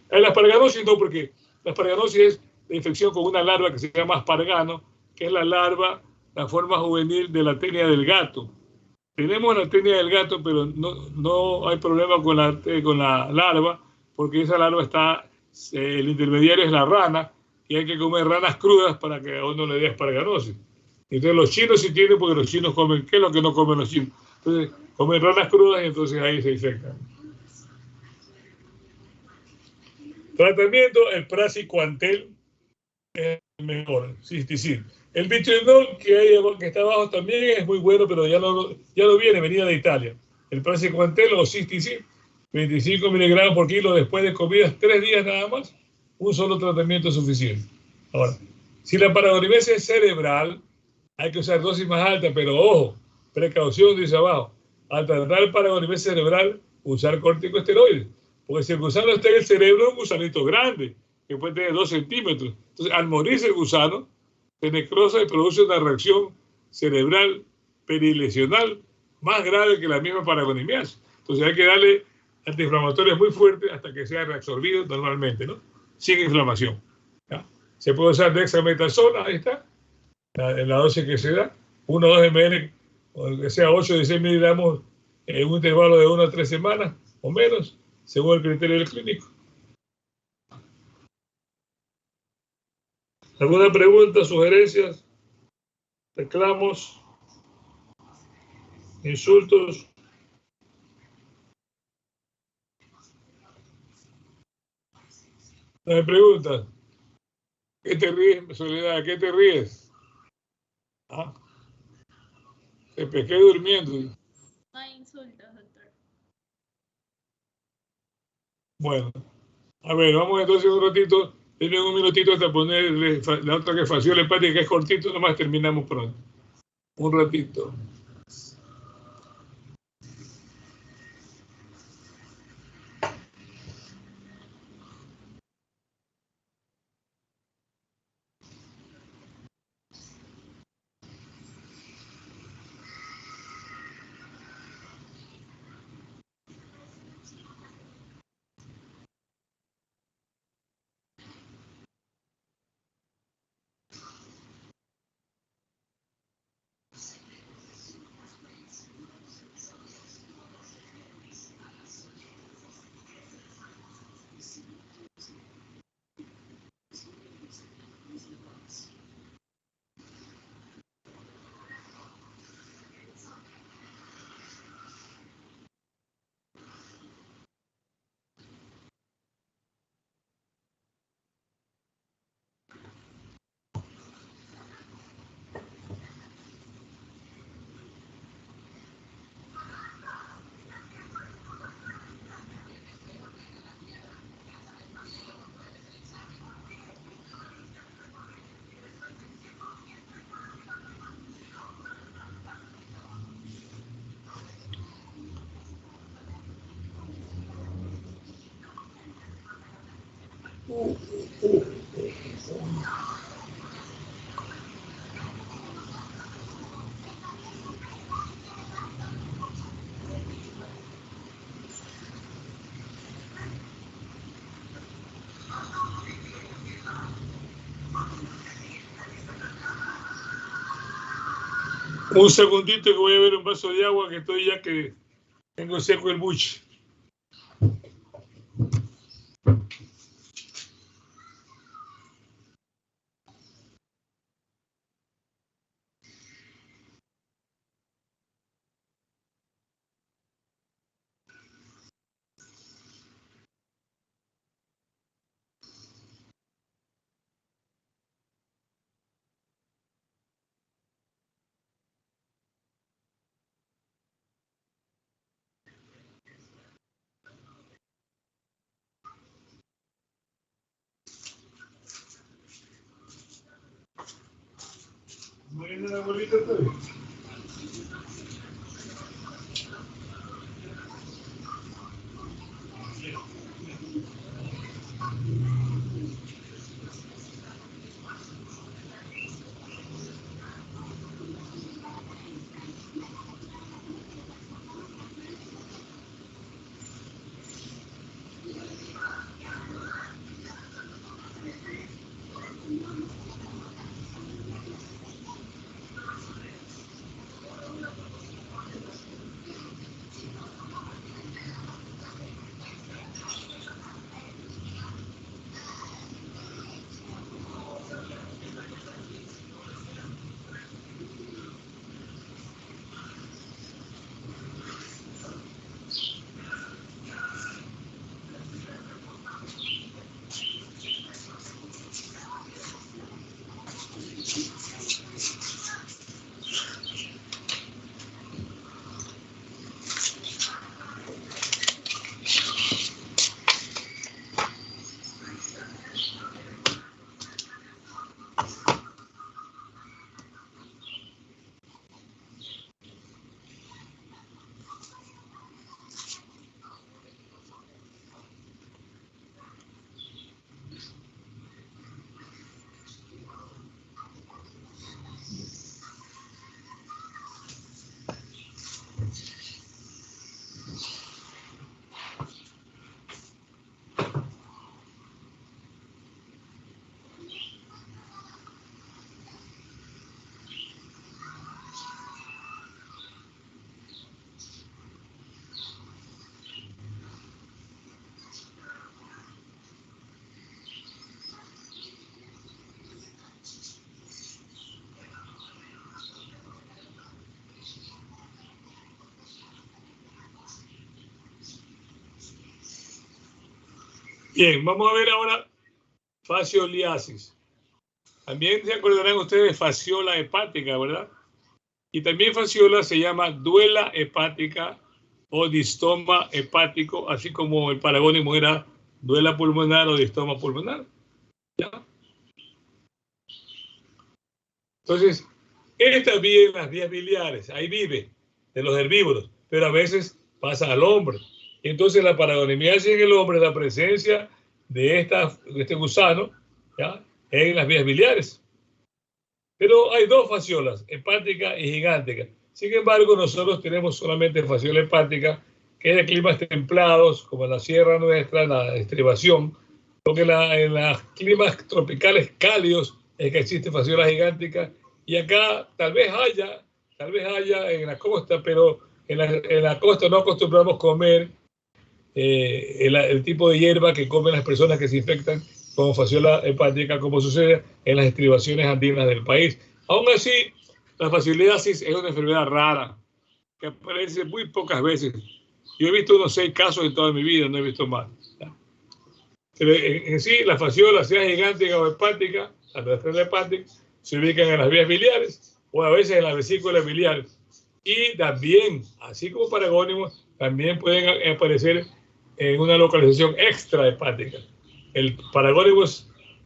La asparaganosis no, porque la asparaganosis es la infección con una larva que se llama aspargano, que es la larva, la forma juvenil de la tenia del gato. Tenemos la tenia del gato, pero no hay problema con la larva, porque esa larva está, el intermediario es la rana, y hay que comer ranas crudas para que a uno le dé asparaganosis. Entonces los chinos sí tienen, porque los chinos comen, ¿qué es lo que no comen los chinos? Entonces comen ranas crudas y entonces ahí se infectan. Tratamiento, el praziquantel es mejor, cisticin. El vitriol que está abajo también es muy bueno, pero ya no viene, venía de Italia. El praziquantel o cisticin, 25 miligramos por kilo después de comidas 3 días nada más, un solo tratamiento es suficiente. Ahora, si la paragonimesia es cerebral, hay que usar dosis más altas, pero ojo, precaución, dice abajo. Al tratar paragonimesia cerebral, usar corticosteroides. Porque si el gusano está en el cerebro, es un gusanito grande, que puede tener 2 centímetros. Entonces, al morirse el gusano, se necrosa y produce una reacción cerebral perilesional más grave que la misma paragonimias. Entonces, hay que darle antiinflamatorios muy fuertes hasta que sea reabsorbido normalmente, ¿no? Sin inflamación. ¿Ya? Se puede usar dexametasona, ahí está, en la dosis que se da, 1 o 2 ml, o que sea 8 o 16 miligramos en un intervalo de 1 a 3 semanas o menos, según el criterio del clínico. ¿Alguna pregunta, sugerencias, reclamos, insultos? ¿No me preguntas? ¿Qué te ríes, Soledad? ¿Qué te ríes? ¿Ah? Te pesqué durmiendo. No hay insultos, doctor. Bueno, a ver, vamos entonces un ratito, denme un minutito hasta poner la otra que es fasciola hepática, que es cortito, nomás terminamos pronto. Un ratito. Un segundito que voy a ver un vaso de agua, que estoy ya que tengo seco el buche. Bueno, la bolita todavía. Bien, vamos a ver ahora fascioliasis. También se acordarán ustedes de fasciola hepática, ¿verdad? Y también fasciola se llama duela hepática o distoma hepático, así como el paragónimo era duela pulmonar o distoma pulmonar. ¿Ya? Entonces, esta vive en las vías biliares, ahí vive, de los herbívoros, pero a veces pasa al hombre. Entonces, la paragonimiasis en el hombre es la presencia de este gusano, ¿ya?, en las vías biliares. Pero hay dos fasciolas, hepática y gigántica. Sin embargo, nosotros tenemos solamente fasciola hepática, que es de climas templados, como en la sierra nuestra, en la estribación, porque en los climas tropicales cálidos es que existe fasciola gigántica, y acá tal vez haya en la costa, pero en la costa no acostumbramos comer el tipo de hierba que comen las personas que se infectan con fasciola hepática, como sucede en las estribaciones andinas del país. Aún así, la fascioliasis es una enfermedad rara que aparece muy pocas veces. Yo he visto unos 6 casos en toda mi vida, no he visto más. Pero en sí, la fasciola, sea gigántica o hepática, la fasciola hepática, se ubican en las vías biliares o a veces en las vesículas biliares. Y también, así como paragónimos, también pueden aparecer en una localización extrahepática. El paragónimo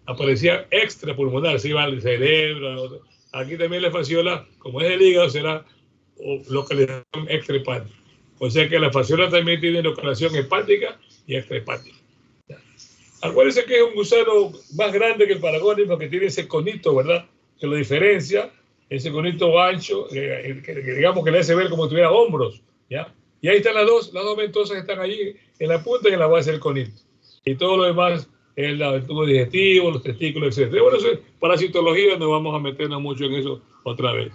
aparecía extrapulmonar, se iba al cerebro. Aquí también la fasciola, como es el hígado, será localización extrahepática. O sea que la fasciola también tiene localización hepática y extrahepática. Acuérdense que es un gusano más grande que el paragónimo, que tiene ese conito, ¿verdad?, que lo diferencia, ese conito ancho, que digamos que le hace ver como si tuviera hombros, ¿ya? Y ahí están las dos ventosas que están allí en la punta y en la base del conito. Y todo lo demás es el tubo digestivo, los testículos, etc. Bueno, eso es parasitología, no vamos a meternos mucho en eso otra vez.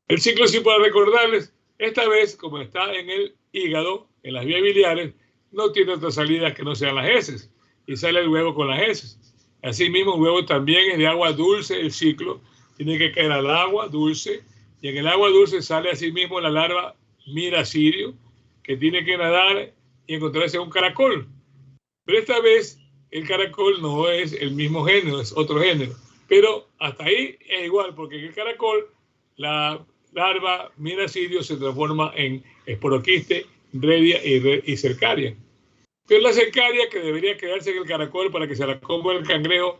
El ciclo, sí, para recordarles, esta vez, como está en el hígado, en las vías biliares, no tiene otras salidas que no sean las heces, y sale el huevo con las heces. Asimismo, el huevo también es de agua dulce, el ciclo tiene que caer al agua dulce, y en el agua dulce sale asimismo la larva miracidio, que tiene que nadar y encontrarse un caracol. Pero esta vez el caracol no es el mismo género, es otro género. Pero hasta ahí es igual, porque en el caracol la larva miracidio se transforma en esporoquiste, redia y cercaria. Pero la cercaria, que debería quedarse en el caracol para que se la coma el cangrejo,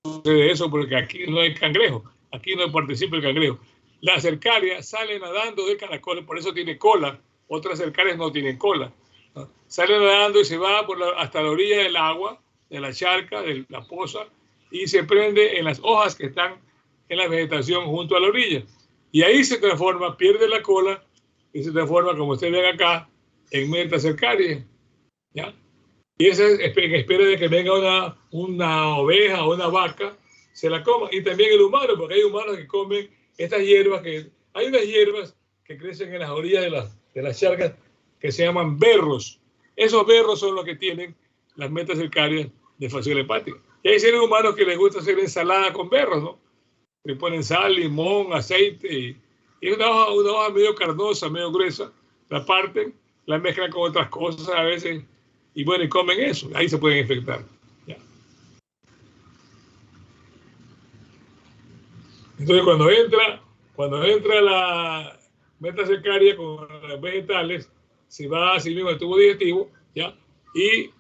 no sucede eso, porque aquí no hay cangrejo, aquí no participa el cangrejo. La cercaria sale nadando del caracol, por eso tiene cola. Otras cercarias no tienen cola, ¿no? Sale nadando y se va hasta la orilla del agua, de la charca, de la poza, y se prende en las hojas que están en la vegetación junto a la orilla. Y ahí se transforma, pierde la cola y se transforma, como ustedes ven acá, en menta cercaria, ¿ya? Y esa es en espera de que venga una oveja o una vaca, se la coma. Y también el humano, porque hay humanos que comen estas hierbas, hay unas hierbas que crecen en las orillas de las charcas que se llaman berros. Esos berros son los que tienen las metas cercarias de fasciola hepática. Y hay seres humanos que les gusta hacer ensalada con berros, ¿no? Le ponen sal, limón, aceite, y es una hoja medio carnosa, medio gruesa, la parten, la mezclan con otras cosas a veces, y bueno, y comen eso, ahí se pueden infectar. ¿Ya? Entonces, cuando entra la meta cercaria con las vegetales, se va así mismo al tubo digestivo, ¿ya? Y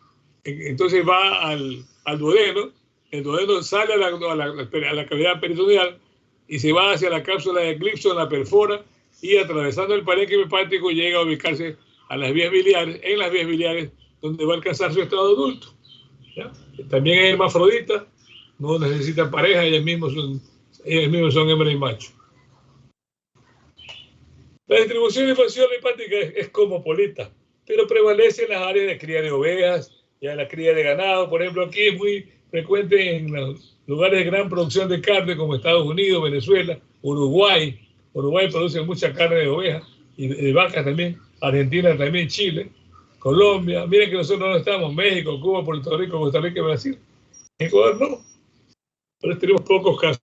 entonces va al duodeno, el duodeno sale a la cavidad peritoneal y se va hacia la cápsula de Gleason, la perfora, y atravesando el parénquima hepático llega a ubicarse a las vías biliares, en las vías biliares, donde va a alcanzar su estado adulto, ¿ya? También es hermafrodita, no necesitan pareja, ellos mismos son hembra y macho. La distribución de fasciola hepática es cosmopolita, pero prevalece en las áreas de cría de ovejas y en la cría de ganado. Por ejemplo, aquí es muy frecuente en los lugares de gran producción de carne como Estados Unidos, Venezuela, Uruguay. Uruguay produce mucha carne de ovejas y de vacas también. Argentina también, Chile, Colombia. Miren que nosotros no estamos, México, Cuba, Puerto Rico, Costa Rica y Brasil. En Ecuador no. Pero tenemos pocos casos.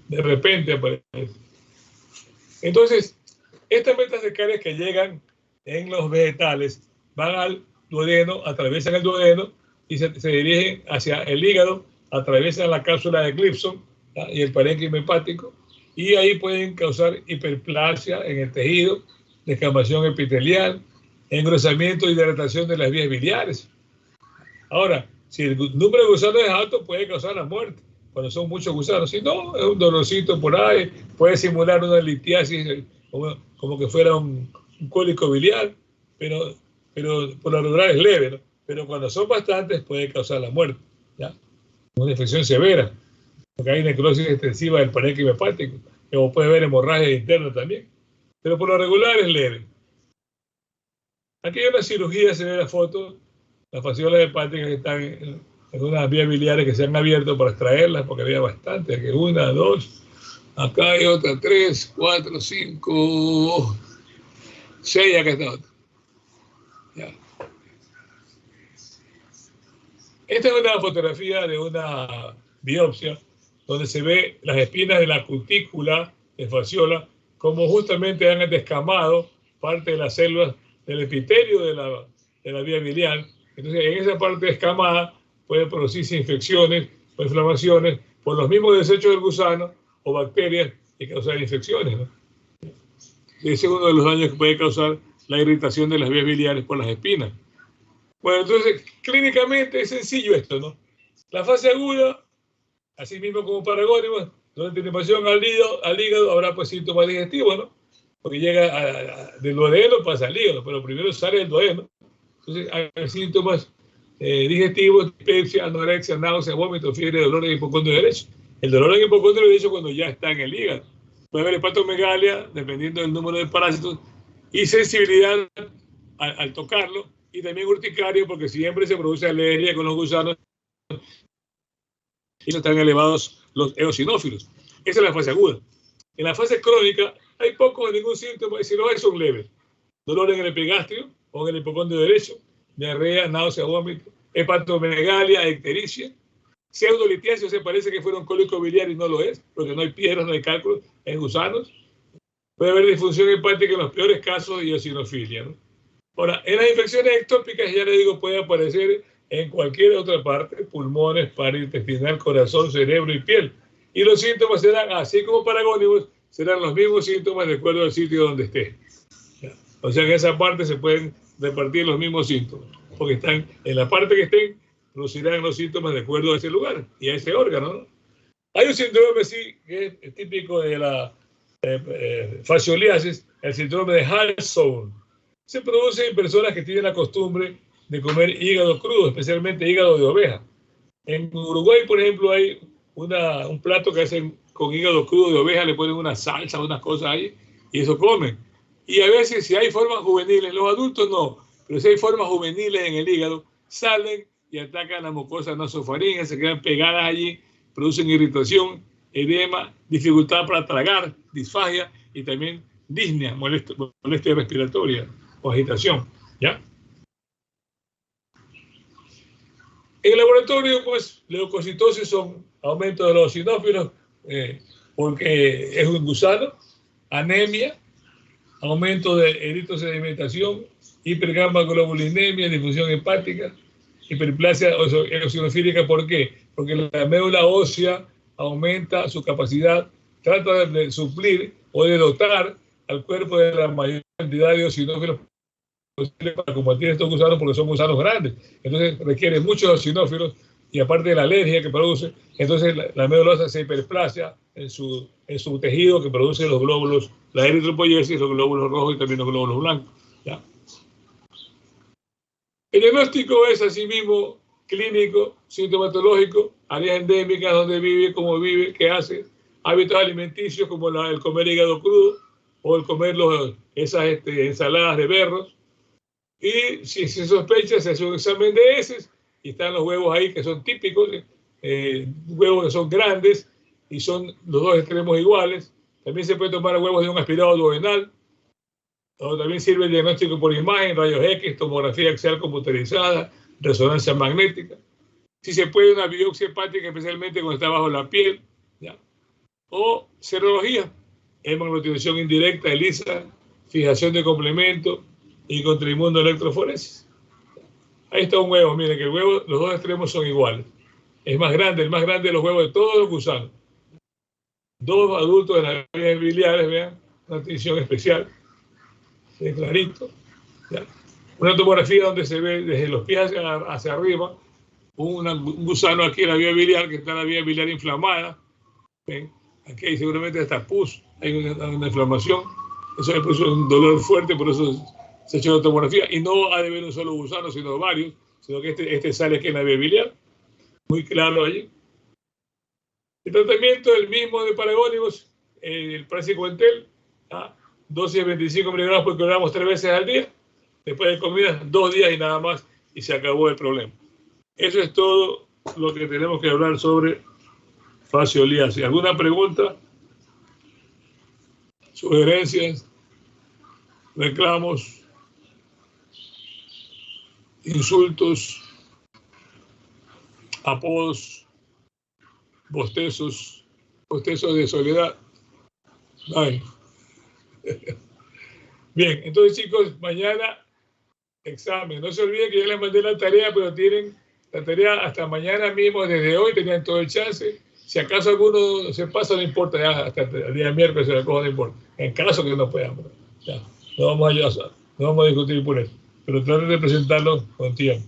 De repente aparece. Entonces, estas metas cercarias que llegan en los vegetales van al duodeno, atraviesan el duodeno y se dirigen hacia el hígado, atraviesan la cápsula de Gibson y el parénquima hepático, y ahí pueden causar hiperplasia en el tejido, descamación epitelial, engrosamiento y hidratación de las vías biliares. Ahora, si el número de gusanos es alto, puede causar la muerte, cuando son muchos gusanos. Si no, es un dolorcito por ahí, puede simular una litiasis, como que fuera un cólico biliar, pero por lo regular es leve, ¿no? Pero cuando son bastantes puede causar la muerte, ¿ya? Una infección severa, porque hay necrosis extensiva del parénquima hepático, como puede haber hemorragia interna también, pero por lo regular es leve. Aquí hay una cirugía, se ve la foto, las fasciolas hepáticas que están en unas vías biliares que se han abierto para extraerlas, porque había bastante, aquí una, dos, acá hay otra, 3, 4, 5, 6, acá está otra. Ya. Esta es una fotografía de una biopsia donde se ve las espinas de la cutícula de fasciola, como justamente han descamado parte de las células del epitelio de la vía biliar. Entonces, en esa parte descamada pueden producirse infecciones o inflamaciones por los mismos desechos del gusano o bacterias y causar infecciones, ¿no? Ese es uno de los daños que puede causar la irritación de las vías biliares por las espinas. Bueno, entonces, clínicamente es sencillo esto, ¿no? La fase aguda, así mismo como paragónimos, donde tiene pasión al hígado, habrá pues síntomas digestivos, ¿no? Porque llega del duodeno, pasa al hígado, pero primero sale el duodeno. Entonces, hay síntomas digestivos, dispepsia, anorexia, náusea, vómito, fiebre, dolor en el hipocondrio derecho. El dolor en el hipocondrio derecho cuando ya está en el hígado. Puede haber hepatomegalia, dependiendo del número de parásitos, y sensibilidad al tocarlo, y también urticaria, porque siempre se produce alergia con los gusanos y están elevados los eosinófilos. Esa es la fase aguda. En la fase crónica hay poco o ningún síntoma, y si lo hay son leves. Dolor en el epigastrio o en el hipocondrio derecho, diarrea, náusea, vómito, hepatomegalia, ictericia, pseudolitiasis, se parece que fuera un cólico biliar y no lo es, porque no hay piedras, no hay cálculos, en gusanos. Puede haber disfunción hepática en los peores casos y eosinofilia, ¿no? Ahora, en las infecciones ectópicas, ya le digo, puede aparecer en cualquier otra parte, pulmones, pared intestinal, corazón, cerebro y piel. Y los síntomas serán, así como paragónimos, serán los mismos síntomas de acuerdo al sitio donde esté. O sea, en esa parte se pueden repartir los mismos síntomas, porque están en la parte que estén, producirán los síntomas de acuerdo a ese lugar y a ese órgano, ¿no? Hay un síndrome, sí, que es típico de la fascioliasis, el síndrome de Hallstorm. Se produce en personas que tienen la costumbre de comer hígado crudo, especialmente hígado de oveja. En Uruguay, por ejemplo, hay un plato que hacen con hígado crudo de oveja, le ponen una salsa, unas cosas ahí, y eso comen. Y a veces, si hay formas juveniles, los adultos no, pero si hay formas juveniles en el hígado, salen y atacan la mucosa nasofaríngea, se quedan pegadas allí, producen irritación, edema, dificultad para tragar, disfagia y también disnea, molestia respiratoria o agitación, ¿ya? En el laboratorio, pues, leucocitosis son aumento de los eosinófilos, porque es un gusano, anemia, aumento de eritrosedimentación, hipergamma-globulinemia, difusión hepática, hiperplasia eosinofílica. ¿Por qué? Porque la médula ósea aumenta su capacidad, trata de suplir o de dotar al cuerpo de la mayor cantidad de eosinófilos posible para combatir estos gusanos, porque son gusanos grandes. Entonces requiere muchos eosinófilos, y aparte de la alergia que produce, entonces la médula ósea se hiperplasia en su tejido que produce los glóbulos, la eritropoiesis, los glóbulos rojos y también los glóbulos blancos, ¿ya? El diagnóstico es asimismo clínico, sintomatológico, áreas endémicas, donde vive, cómo vive, qué hace, hábitos alimenticios como el comer hígado crudo o el comer esas ensaladas de berros. Y si se sospecha, se hace un examen de heces y están los huevos ahí que son típicos, huevos que son grandes y son los dos extremos iguales. También se puede tomar huevos de un aspirado duodenal. O también sirve el diagnóstico por imagen, rayos X, tomografía axial computerizada, resonancia magnética. Si se puede, una biopsia hepática, especialmente cuando está bajo la piel, ¿ya? O serología, hemaglutinación indirecta, ELISA, fijación de complemento y contrainmundo electroforesis. Ahí está un huevo, miren que el huevo, los dos extremos son iguales. Es más grande, el más grande de los huevos de todos los gusanos. Dos adultos de las vías biliares, vean, una tinción especial, es clarito. ¿Ya? Una tomografía donde se ve desde los pies hacia arriba un gusano aquí en la vía biliar, que está en la vía biliar inflamada. ¿Ven? Aquí hay seguramente hasta pus, hay una inflamación. Eso le puso un dolor fuerte, por eso se ha hecho la tomografía. Y no ha de ver un solo gusano, sino varios, sino que este sale aquí en la vía biliar. Muy claro allí. El tratamiento es el mismo de paragónicos, el praziquantel, dosis de 25 miligramos por kilogramo 3 veces al día. Después de comida, 2 días y nada más, y se acabó el problema. Eso es todo lo que tenemos que hablar sobre fascioliasis. ¿Alguna pregunta? ¿Sugerencias? ¿Reclamos? ¿Insultos? ¿Apodos? ¿Bostezos? ¿Bostezos de soledad? Ay. Bien, entonces chicos, mañana examen. No se olviden que ya les mandé la tarea, pero tienen la tarea hasta mañana mismo, desde hoy tenían todo el chance. Si acaso alguno se pasa, no importa, ya hasta el día miércoles se la coja, no importa. En caso que no puedan, ya, no vamos a discutir por eso. Pero traten de presentarlo con tiempo.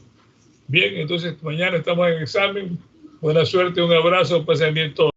Bien, entonces mañana estamos en examen. Buena suerte, un abrazo, pasen bien todos.